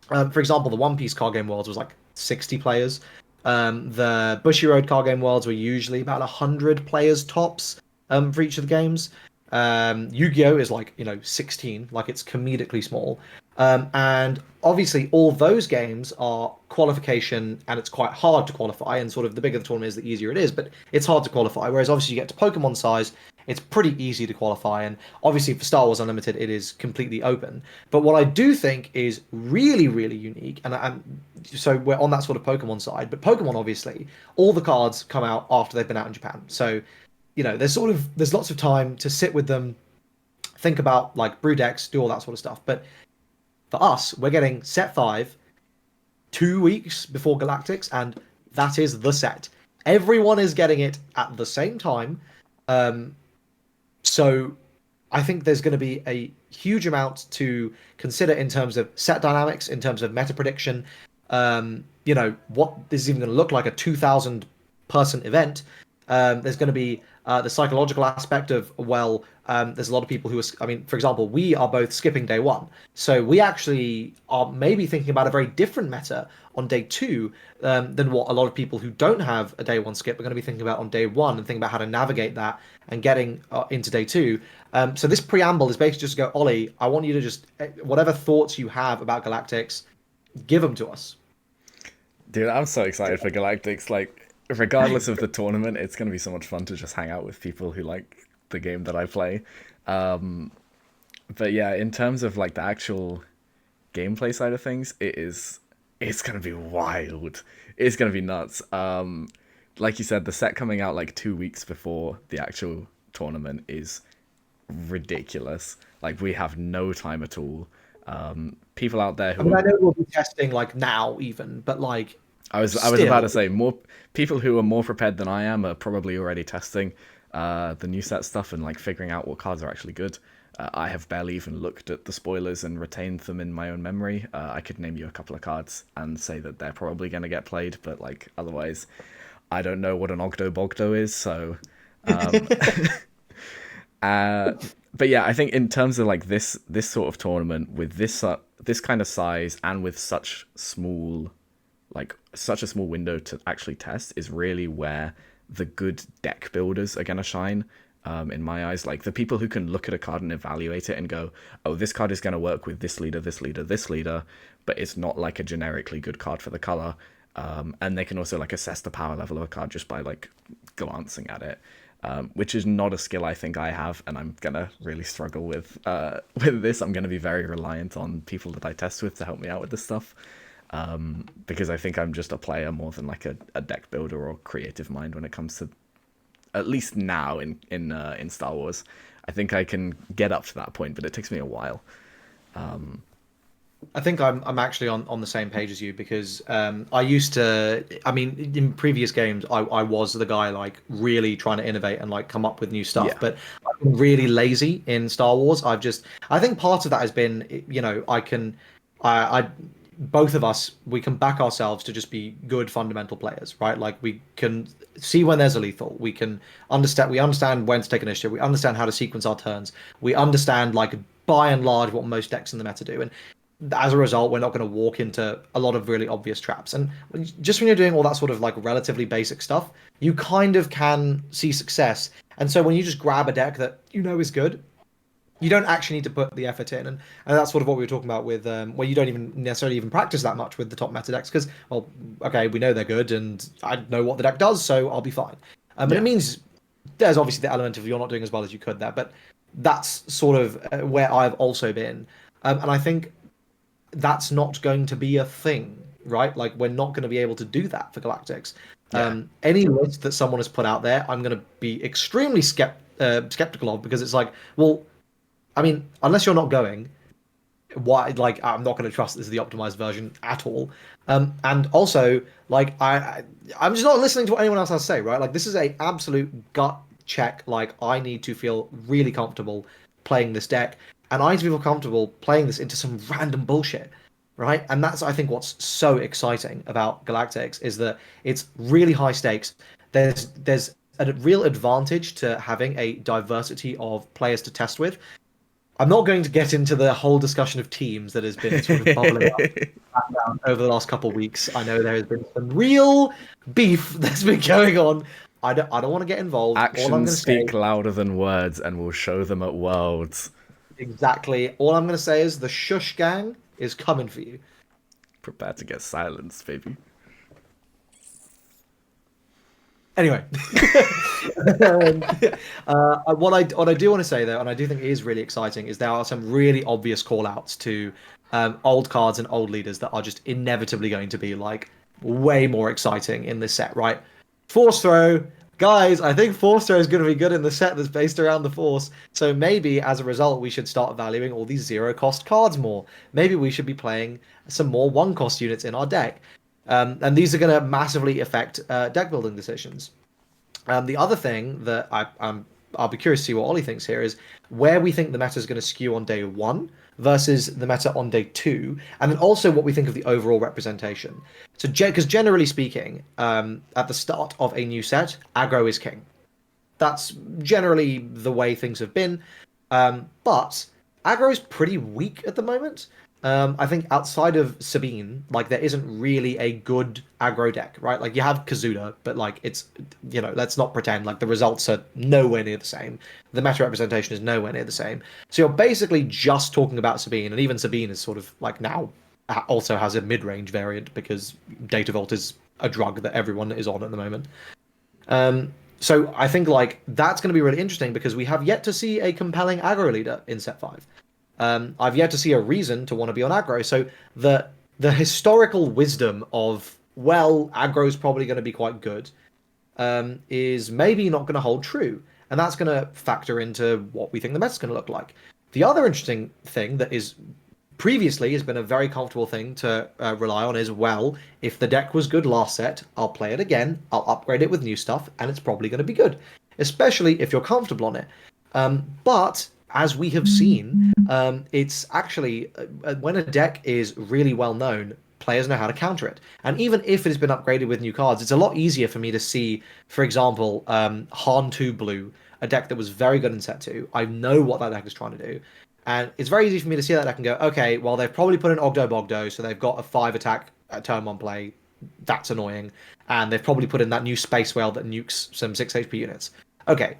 For example, the One Piece card game worlds was like 60 players. The Bushy Road card game worlds were usually about 100 players tops for each of the games. Yu-Gi-Oh is like 16, like it's comedically small. And obviously all those games are qualification and it's quite hard to qualify, and sort of the bigger the tournament is, the easier it is, but it's hard to qualify. Whereas obviously you get to Pokemon size, it's pretty easy to qualify, and obviously for Star Wars Unlimited it is completely open. But what I do think is really, really unique, and so we're on that sort of Pokemon side, but Pokemon obviously, all the cards come out after they've been out in Japan. So there's lots of time to sit with them, think about like brew decks, do all that sort of stuff. But for us, we're getting set 5 2 weeks before Galactics, and that is the set. Everyone is getting it at the same time. So I think there's going to be a huge amount to consider in terms of set dynamics, in terms of meta prediction. What this is even going to look like, a 2,000 person event. There's going to be the psychological aspect of, well, there's a lot of people who are, I mean, for example, we are both skipping day one. So we actually are maybe thinking about a very different meta on day two than what a lot of people who don't have a day one skip are going to be thinking about on day one, and thinking about how to navigate that and getting into day two. So this preamble is basically just to go, Ollie, I want you to just, whatever thoughts you have about Galactics, give them to us. Dude, I'm so excited for Galactics. Like, regardless of the tournament, it's going to be so much fun to just hang out with people who like the game that I play. But yeah, in terms of like the actual gameplay side of things, it's going to be wild. It's going to be nuts. Like you said, the set coming out like 2 weeks before the actual tournament is ridiculous. Like, we have no time at all. People out there who I mean, I know we'll be testing like now even, but like I was about to say, more people who are more prepared than I am are probably already testing the new set stuff and like figuring out what cards are actually good. I have barely even looked at the spoilers and retained them in my own memory. I could name you a couple of cards and say that they're probably going to get played, but like otherwise, I don't know what an Ogdo Bogdo is. So, but yeah, I think in terms of like this sort of tournament with this kind of size and with such a small window to actually test is really where the good deck builders are going to shine. In my eyes, like the people who can look at a card and evaluate it and go, oh, this card is going to work with this leader, this leader, this leader, but it's not like a generically good card for the color. And they can also like assess the power level of a card just by like glancing at it, which is not a skill I think I have, and I'm gonna really struggle with this. I'm gonna be very reliant on people that I test with to help me out with this stuff, because I think I'm just a player more than like a deck builder or creative mind when it comes to, at least now in Star Wars. I think I can get up to that point, but it takes me a while. I think I'm actually on the same page as you, because I used to, I mean, in previous games, I was the guy like really trying to innovate and like come up with new stuff. Yeah. But I've been really lazy in Star Wars. I think part of that has been, I both of us, we can back ourselves to just be good fundamental players, right? Like we can see when there's a lethal. We understand when to take initiative. We understand how to sequence our turns. We understand like by and large what most decks in the meta do. And as a result, we're not going to walk into a lot of really obvious traps. And just when you're doing all that sort of like relatively basic stuff, you kind of can see success. And so when you just grab a deck that you know is good, you don't actually need to put the effort in. And that's sort of what we were talking about with where you don't even necessarily even practice that much with the top meta decks, because, well, okay, we know they're good and I know what the deck does, so I'll be fine. But it means there's obviously the element of you're not doing as well as you could there, but that's sort of where I've also been. And I think that's not going to be a thing, right? Like, we're not going to be able to do that for Galactics. Any list that someone has put out there, I'm going to be extremely skeptical of, because it's like, well, I mean, unless you're not going, why? Like, I'm not going to trust this is the optimized version at all. And also, like, I'm just not listening to what anyone else has to say, right? Like, this is a absolute gut check. Like, I need to feel really comfortable playing this deck, and I need to feel comfortable playing this into some random bullshit, right? And that's, I think, what's so exciting about Galactics, is that it's really high stakes. There's a real advantage to having a diversity of players to test with. I'm not going to get into the whole discussion of teams that has been sort of bubbling up over the last couple of weeks. I know there has been some real beef that's been going on. I don't want to get involved. Actions speak louder than words, and we'll show them at Worlds. Exactly. All I'm going to say is the Shush Gang is coming for you. Prepare to get silenced, baby. Anyway, what I do want to say, though, and I do think it is really exciting, is there are some really obvious call-outs to old cards and old leaders that are just inevitably going to be like way more exciting in this set, right? Force Throw, Guys, I think Force Throw is going to be good in the set that's based around the Force. So maybe as a result, we should start valuing all these zero cost cards more. Maybe we should be playing some more one cost units in our deck. And these are going to massively affect deck building decisions. The other thing that I'll be curious to see what Ollie thinks here is where we think the meta is going to skew on day one versus the meta on day two, and then also what we think of the overall representation. So, because generally speaking, at the start of a new set, aggro is king. That's generally the way things have been. But aggro is pretty weak at the moment. I think outside of Sabine, like there isn't really a good aggro deck, right? Like you have Kazuda, but like it's, let's not pretend like the results are nowhere near the same. The meta representation is nowhere near the same. So you're basically just talking about Sabine, and even Sabine is sort of like now also has a mid-range variant because Data Vault is a drug that everyone is on at the moment. So I think like that's going to be really interesting because we have yet to see a compelling aggro leader in set five. I've yet to see a reason to want to be on aggro. So the historical wisdom of well, aggro is probably going to be quite good is maybe not going to hold true, and that's going to factor into what we think the meta's going to look like. The other interesting thing that is previously has been a very comfortable thing to rely on is well, if the deck was good last set, I'll play it again, I'll upgrade it with new stuff, and it's probably going to be good, especially if you're comfortable on it. But as we have seen, it's actually when a deck is really well known, players know how to counter it. And even if it has been upgraded with new cards, it's a lot easier for me to see, for example, Han 2 Blue, a deck that was very good in set 2. I know what that deck is trying to do. And it's very easy for me to see that deck and go, okay, well, they've probably put in Ogdo Bogdo, so they've got a 5 attack at turn 1 play. That's annoying. And they've probably put in that new Space Whale that nukes some 6 HP units. Okay,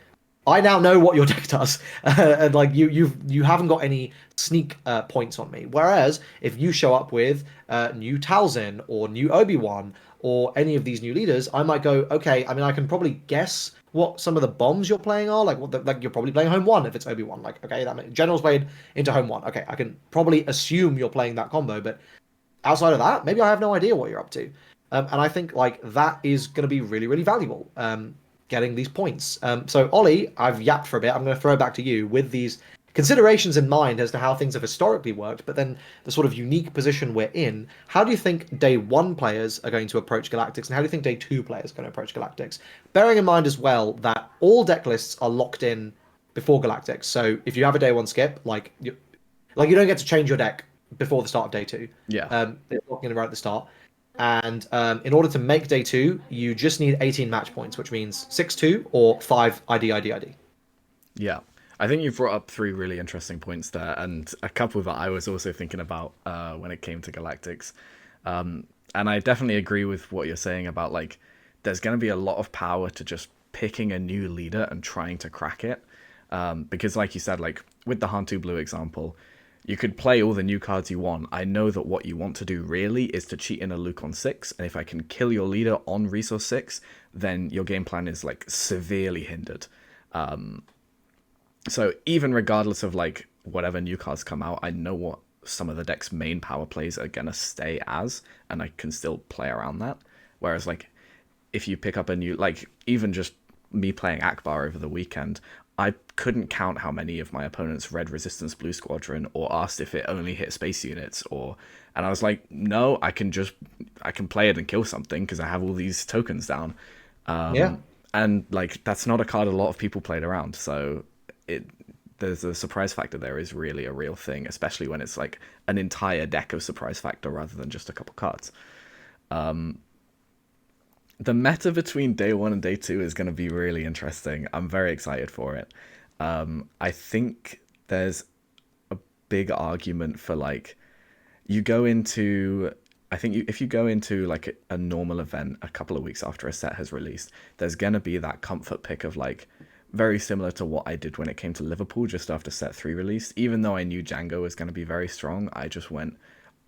I now know what your deck does, and like you haven't got any sneak points on me. Whereas if you show up with new Talzin or new Obi-Wan or any of these new leaders, I might go, okay. I mean, I can probably guess what some of the bombs you're playing are. Like you're probably playing home one if it's Obi-Wan. Like okay, General's played into home one. Okay, I can probably assume you're playing that combo, but outside of that, maybe I have no idea what you're up to. And I think like that is going to be really, really valuable. Getting these points. So Ollie, I've yapped for a bit. I'm going to throw it back to you with these considerations in mind as to how things have historically worked, but then the sort of unique position we're in. How do you think day one players are going to approach Galactics, and how do you think day two players are going to approach Galactics? Bearing in mind as well that all deck lists are locked in before Galactics. So if you have a day one skip, like you don't get to change your deck before the start of day two. Yeah. They're locking it right at the start. And in order to make day two, you just need 18 match points, which means 6-2 or 5 ID. Yeah. I think you've brought up three really interesting points there, and a couple that I was also thinking about when it came to Galactics. And I definitely agree with what you're saying about, like, there's going to be a lot of power to just picking a new leader and trying to crack it. Because, like you said, like, with the Hantu Blue example, you could play all the new cards you want. I know that what you want to do really is to cheat in a Luke on 6, and if I can kill your leader on resource 6, then your game plan is, like, severely hindered. So even regardless of, like, whatever new cards come out, I know what some of the deck's main power plays are going to stay as, and I can still play around that. Whereas, like, if you pick up a new, like, even just me playing Akbar over the weekend, I couldn't count how many of my opponents read Resistance Blue Squadron or asked if it only hit space units, and I was like, no, I can play it and kill something because I have all these tokens down. Yeah. And, like, that's not a card a lot of people played around, so there's a surprise factor there is really a real thing, especially when it's like an entire deck of surprise factor rather than just a couple cards. The meta between day one and day two is going to be really interesting. I'm very excited for it. I think there's a big argument for, like, you go into, I think if you go into like a normal event a couple of weeks after a set has released, there's going to be that comfort pick of, like, very similar to what I did when it came to Liverpool just after set 3 released. Even though I knew Django was going to be very strong, I just went,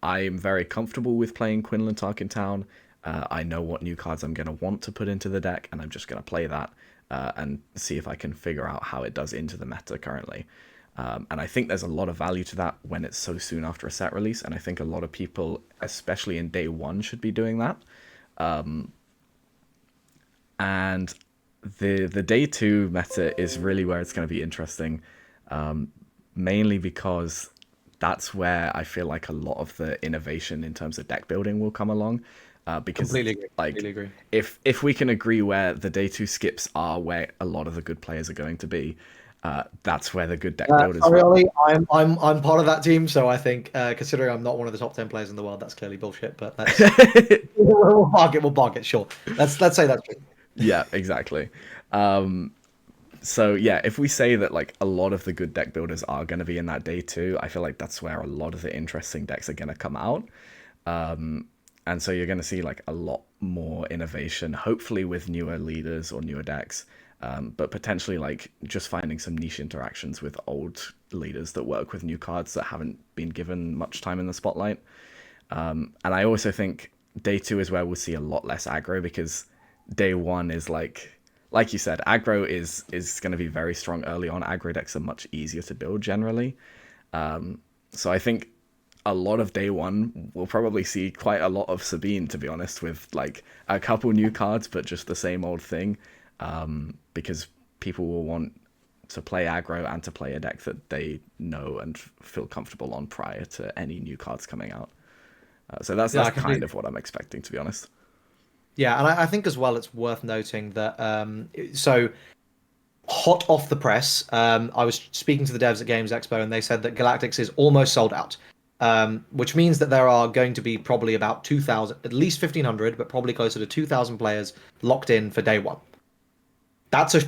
I am very comfortable with playing Quinlan Tarkintown. I know what new cards I'm going to want to put into the deck, and I'm just going to play that and see if I can figure out how it does into the meta currently. And I think there's a lot of value to that when it's so soon after a set release, and I think a lot of people, especially in day one, should be doing that. And the day two meta is really where it's going to be interesting, mainly because that's where I feel like a lot of the innovation in terms of deck building will come along. Because Completely agree. like Completely agree. if we can agree where the day two skips are where a lot of the good players are going to be, that's where the good deck builders Sorry, will. Ollie, I'm part of that team, so I think considering I'm not one of the top 10 players in the world, that's clearly bullshit. But let's we'll park it. We'll park it. Sure. Let's say that's true. Yeah, exactly. So yeah, if we say that like a lot of the good deck builders are going to be in that day two, I feel like that's where a lot of the interesting decks are going to come out. And so you're going to see like a lot more innovation, hopefully with newer leaders or newer decks, but potentially like just finding some niche interactions with old leaders that work with new cards that haven't been given much time in the spotlight. And I also think day two is where we'll see a lot less aggro because day one is like you said, aggro is going to be very strong early on. Aggro decks are much easier to build generally. So I think a lot of day one we'll probably see quite a lot of Sabine, to be honest, with like a couple new cards, but just the same old thing. Because people will want to play aggro and to play a deck that they know and feel comfortable on prior to any new cards coming out. So that's Yeah, that's I kind completely. of what I'm expecting, to be honest. Yeah, and I think as well it's worth noting that so hot off the press, I was speaking to the devs at Games Expo, and they said that Galactics is almost sold out, which means that there are going to be probably about 2,000, at least 1,500, but probably closer to 2,000 players locked in for day one. That's a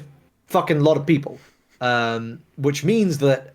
fucking lot of people, which means that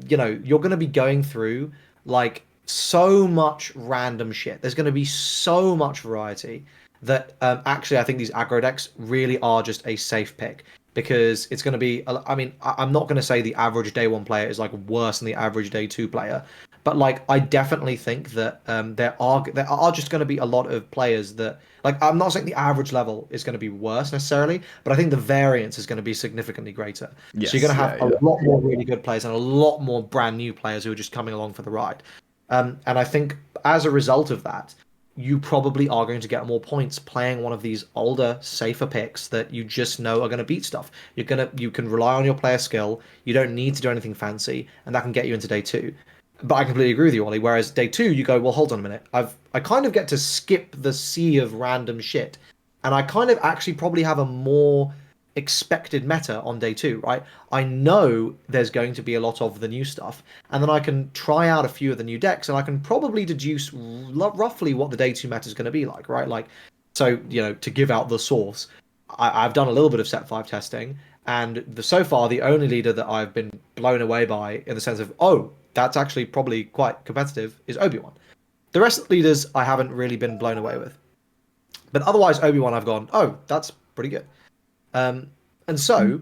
you're going to be going through like so much random shit. There's going to be so much variety that actually I think these aggro decks really are just a safe pick because it's going to be. I mean, I'm not going to say the average day one player is like worse than the average day two player, but like I definitely think that there are just going to be a lot of players that like I'm not saying the average level is going to be worse necessarily, but I think the variance is going to be significantly greater. So you're going Yes, to yeah, have a yeah. lot more really good players and a lot more brand new players who are just coming along for the ride. And I think as a result of that, you probably are going to get more points playing one of these older, safer picks that you just know are going to beat stuff. You can rely on your player skill. You don't need to do anything fancy, and that can get you into day two. But I completely agree with you, Ollie. Whereas day two, you go, well, hold on a minute. I kind of get to skip the sea of random shit, and I kind of actually probably have a more expected meta on day two, right? I know there's going to be a lot of the new stuff, and then I can try out a few of the new decks, and I can probably deduce roughly what the day two meta is going to be like, right? Like, so to give out the source, I've done a little bit of set five testing, and so far the only leader that I've been blown away by in the sense of that's actually probably quite competitive is Obi-Wan. The rest of the leaders I haven't really been blown away with, but otherwise Obi-Wan I've gone that's pretty good. Um, and so,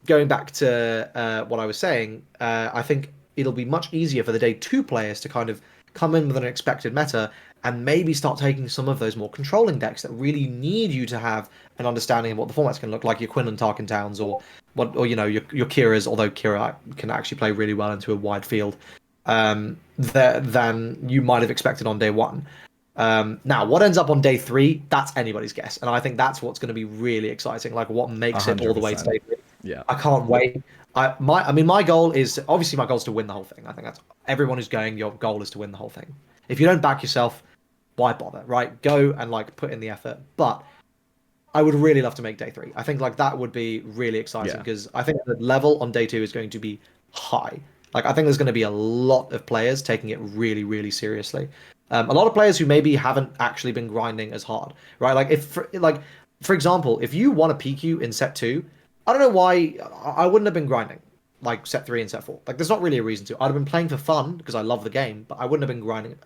going back to what I was saying, I think it'll be much easier for the day two players to kind of come in with an expected meta and maybe start taking some of those more controlling decks that really need you to have an understanding of what the format's going to look like, your Quinlan Tarkin Towns or your Kira's, although Kira can actually play really well into a wide field than you might have expected on day one. Now, what ends up on day three, that's anybody's guess. And I think that's what's going to be really exciting. Like what makes it all the way to 100%. day three. Yeah. I can't wait. My goal is obviously my goal is to win the whole thing. I think that's everyone who's going. Your goal is to win the whole thing. If you don't back yourself, why bother, right? Go and like put in the effort. But I would really love to make day three. I think like that would be really exciting Yeah. because I think the level on day two is going to be high. Like I think there's going to be a lot of players taking it really, really seriously. A lot of players who maybe haven't actually been grinding as hard, right? Like for example, if you want a PQ in set two, I don't know why I wouldn't have been grinding like set three and set four. Like there's not really a reason to. I'd have been playing for fun because I love the game, but I wouldn't have been grinding.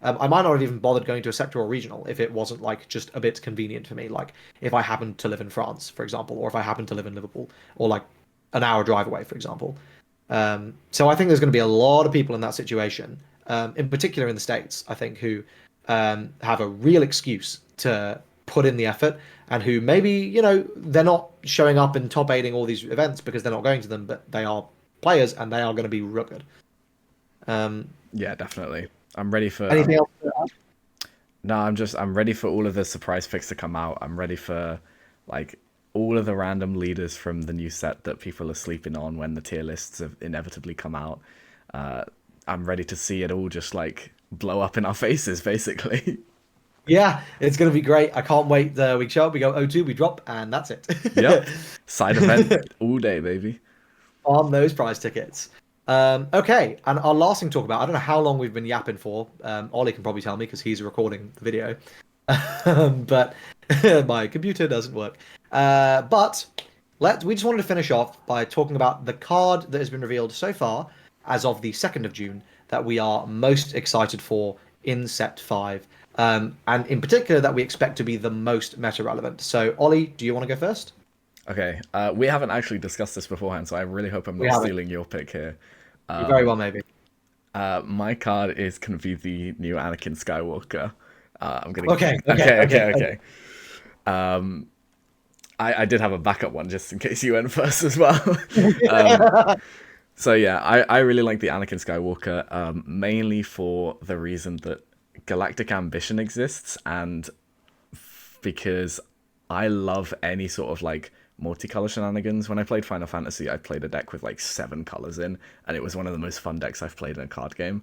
I might not have even bothered going to a sector or regional if it wasn't like just a bit convenient for me. Like if I happened to live in France, for example, or if I happened to live in Liverpool, or like an hour drive away, for example. So I think there's going to be a lot of people in that situation, in particular in the States, I think, who have a real excuse to put in the effort and who maybe, they're not showing up and top aiding all these events because they're not going to them, but they are players and they are going to be real good. Um, Yeah, definitely. I'm ready for Anything else? no, I'm ready for all of the surprise picks to come out. I'm ready for like all of the random leaders from the new set that people are sleeping on when the tier lists have inevitably come out. Uh, I'm ready to see it all just like blow up in our faces, basically. Yeah, it's gonna be great. I can't wait. We show up, we go O2, we drop, and that's Yep. it. Side event all day, baby. On those prize tickets. Okay, and our last thing to talk about, I don't know how long we've been yapping for. Ollie can probably tell me because he's recording the video. But my computer doesn't work. But we just wanted to finish off by talking about the card that has been revealed so far as of the 2nd of June that we are most excited for in Set 5. And in particular, that we expect to be the most meta relevant. So, Ollie, do you want to go first? Okay, we haven't actually discussed this beforehand, so I really hope I'm We not haven't. stealing your pick here. You very well, maybe. My card is going to be the new Anakin Skywalker. I'm gonna. Okay, okay, Okay, okay, okay, okay. okay. I did have a backup one just in case you went first as well. So yeah, I really like the Anakin Skywalker, mainly for the reason that galactic ambition exists, and because I love any sort of like multicolor shenanigans. When I played Final Fantasy, I played a deck with like 7 colors in, and it was one of the most fun decks I've played in a card game.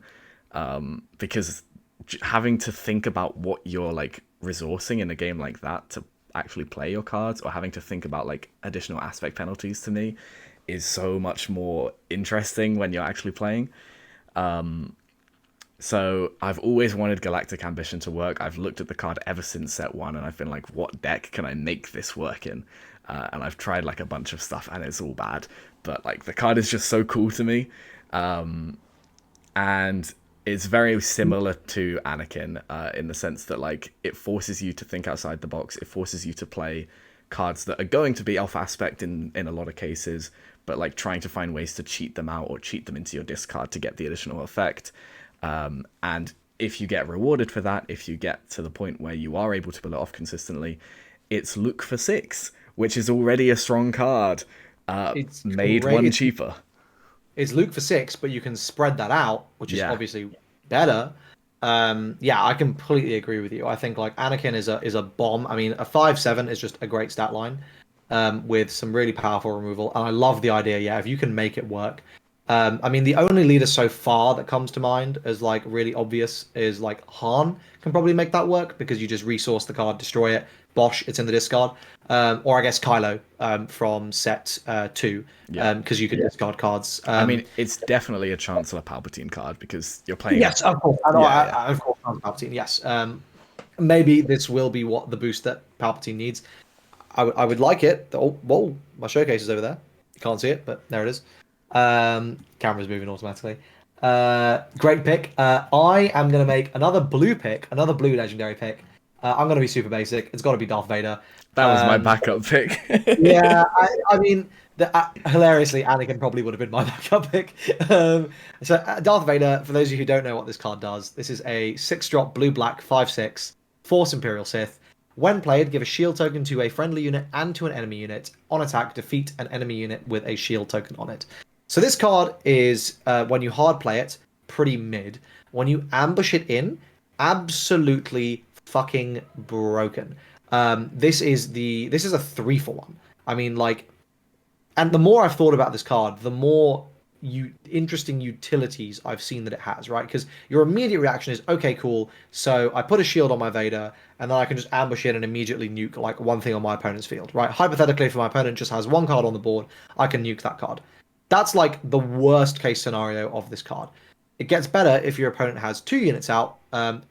Because having to think about what you're like resourcing in a game like that to actually play your cards, or having to think about like additional aspect penalties, to me is so much more interesting when you're actually playing. So I've always wanted Galactic Ambition to work. I've looked at the card ever since set 1, and I've been like, what deck can I make this work in? And I've tried like a bunch of stuff, and it's all bad. But like the card is just so cool to me, and it's very similar to Anakin in the sense that like it forces you to think outside the box. It forces you to play cards that are going to be off aspect in a lot of cases, but like trying to find ways to cheat them out or cheat them into your discard to get the additional effect. And if you get rewarded for that, if you get to the point where you are able to pull it off consistently, it's Luke for 6, which is already a strong card, It's made great. one cheaper. It's Luke for 6, but you can spread that out, which is Yeah. obviously better. Yeah, I completely agree with you. I think like Anakin is a bomb. I mean, a 5/7 is just a great stat line, with some really powerful removal, and I love the idea. Yeah, if you can make it work. I mean, the only leader so far that comes to mind as like really obvious is like Han can probably make that work because you just resource the card, destroy it, bosh, it's in the discard. Or I guess Kylo from set 2, Yeah. because you can discard cards. I mean, it's definitely a Chancellor Palpatine card because you're playing. Yes, of course. I know, Yeah, yeah. of course, Palpatine. Yes. Maybe this will be what the boost that Palpatine needs. I would like it. Oh, whoa! My showcase is over there. You can't see it, but there it is. Camera's moving automatically. Great pick. I am gonna make another blue pick, another blue legendary pick. I'm gonna be super basic. It's got to be Darth Vader. That was my backup pick. Yeah, I mean, hilariously, Anakin probably would have been my backup pick. Darth Vader, for those of you who don't know what this card does, this is a 6-drop blue-black 5/6 Force Imperial Sith. When played, give a shield token to a friendly unit and to an enemy unit. On attack, defeat an enemy unit with a shield token on it. So this card is, when you hard play it, pretty mid. When you ambush it in, absolutely fucking broken. This is a 3-for-1. I mean, like, and the more I've thought about this card, the more interesting utilities I've seen that it has, right? Because your immediate reaction is, okay, cool. So I put a shield on my Vader, and then I can just ambush in and immediately nuke like one thing on my opponent's field, right? Hypothetically, if my opponent just has one card on the board, I can nuke that card. That's like the worst case scenario of this card. It gets better if your opponent has 2 units out,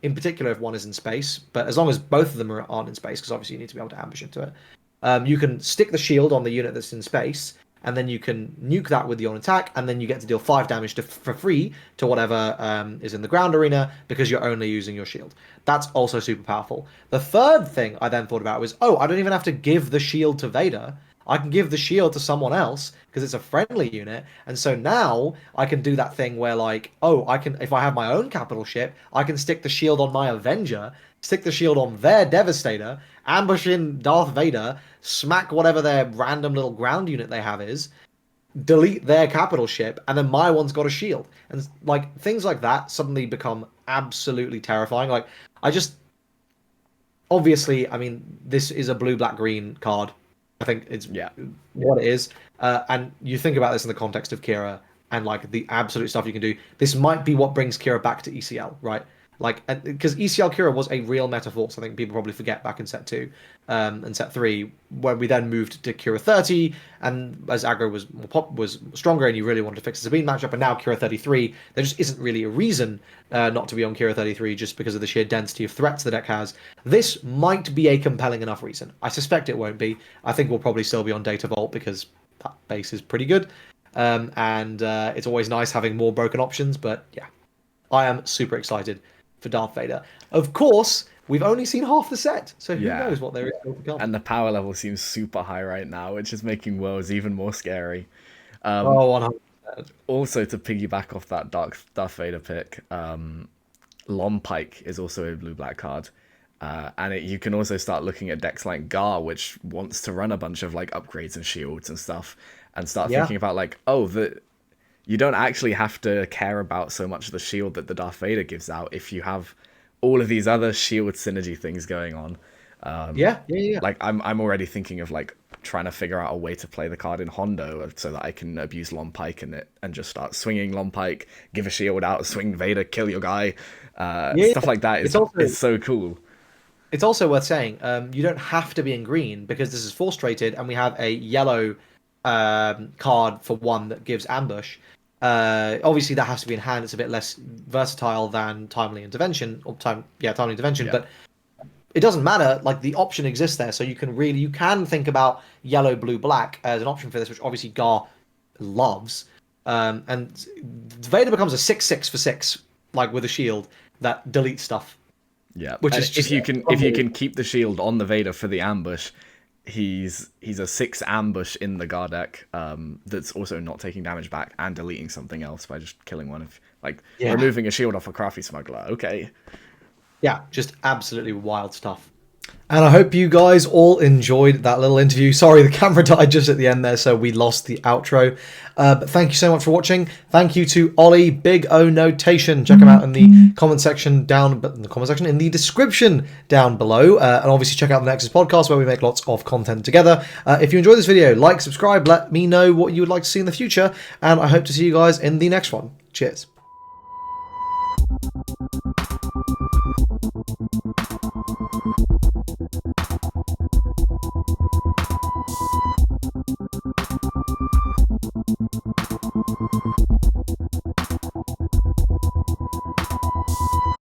in particular if one is in space, but as long as both of them aren't in space, because obviously you need to be able to ambush into it. You can stick the shield on the unit that's in space, and then you can nuke that with your own attack, and then you get to deal 5 damage for free to whatever is in the ground arena because you're only using your shield. That's also super powerful. The third thing I then thought about was, oh, I don't even have to give the shield to Vader. I can give the shield to someone else because it's a friendly unit, and so now I can do that thing where like, oh, I can, if I have my own capital ship, I can stick the shield on my Avenger, stick the shield on their Devastator, ambush in Darth Vader, smack whatever their random little ground unit they have is, delete their capital ship, and then my one's got a shield. And like things like that suddenly become absolutely terrifying. Like I just obviously, I mean, this is a blue black green card. I think it's Yeah. what it is. And you think about this in the context of Kira and like the absolute stuff you can do. This might be what brings Kira back to ECL, right? Like, because ECL Kira was a real meta force. I think people probably forget back in set 2 and set 3, when we then moved to Kira 30, and as aggro was stronger, and you really wanted to fix the Sabine matchup, and now Kira 33, there just isn't really a reason not to be on Kira 33 just because of the sheer density of threats the deck has. This might be a compelling enough reason. I suspect it won't be. I think we'll probably still be on Data Vault because that base is pretty good, and it's always nice having more broken options. But yeah, I am super excited for Darth Vader. Of course, we've only seen half the set, so who knows what there is still to come. And the power level seems super high right now, which is making Worlds even more scary. Oh, 100%. Also, to piggyback off that Darth Vader pick, Lom Pike is also a blue-black card. And you can also start looking at decks like Gar, which wants to run a bunch of like upgrades and shields and stuff, and start thinking about like, you don't actually have to care about so much the shield that the Darth Vader gives out if you have all of these other shield synergy things going on. Yeah. Like I'm already thinking of like trying to figure out a way to play the card in Hondo so that I can abuse Lom Pike in it and just start swinging Lom Pike, give a shield out, swing Vader, kill your guy. Stuff like that is so cool. It's also worth saying, you don't have to be in green because this is force rated, and we have a yellow card for one that gives ambush. Obviously, that has to be in hand. It's a bit less versatile than timely intervention timely intervention, but it doesn't matter. Like, the option exists there, so you can think about yellow, blue, black as an option for this, which obviously Gar loves. And Vader becomes a 6/6 for 6, like with a shield that deletes stuff. Yeah, which is just, if you can keep the shield on the Vader for the ambush, he's a 6 ambush in the Gar deck that's also not taking damage back and deleting something else by just killing one of removing a shield off a Crafty Smuggler. Okay. Yeah, just absolutely wild stuff. And I hope you guys all enjoyed that little interview. Sorry, the camera died just at the end there, so we lost the outro. But thank you so much for watching. Thank you to Ollie, Big O Notation. Check him out in the comment section in the description down below. And obviously check out the Nexus podcast where we make lots of content together. If you enjoyed this video, like, subscribe, let me know what you would like to see in the future. And I hope to see you guys in the next one. Cheers.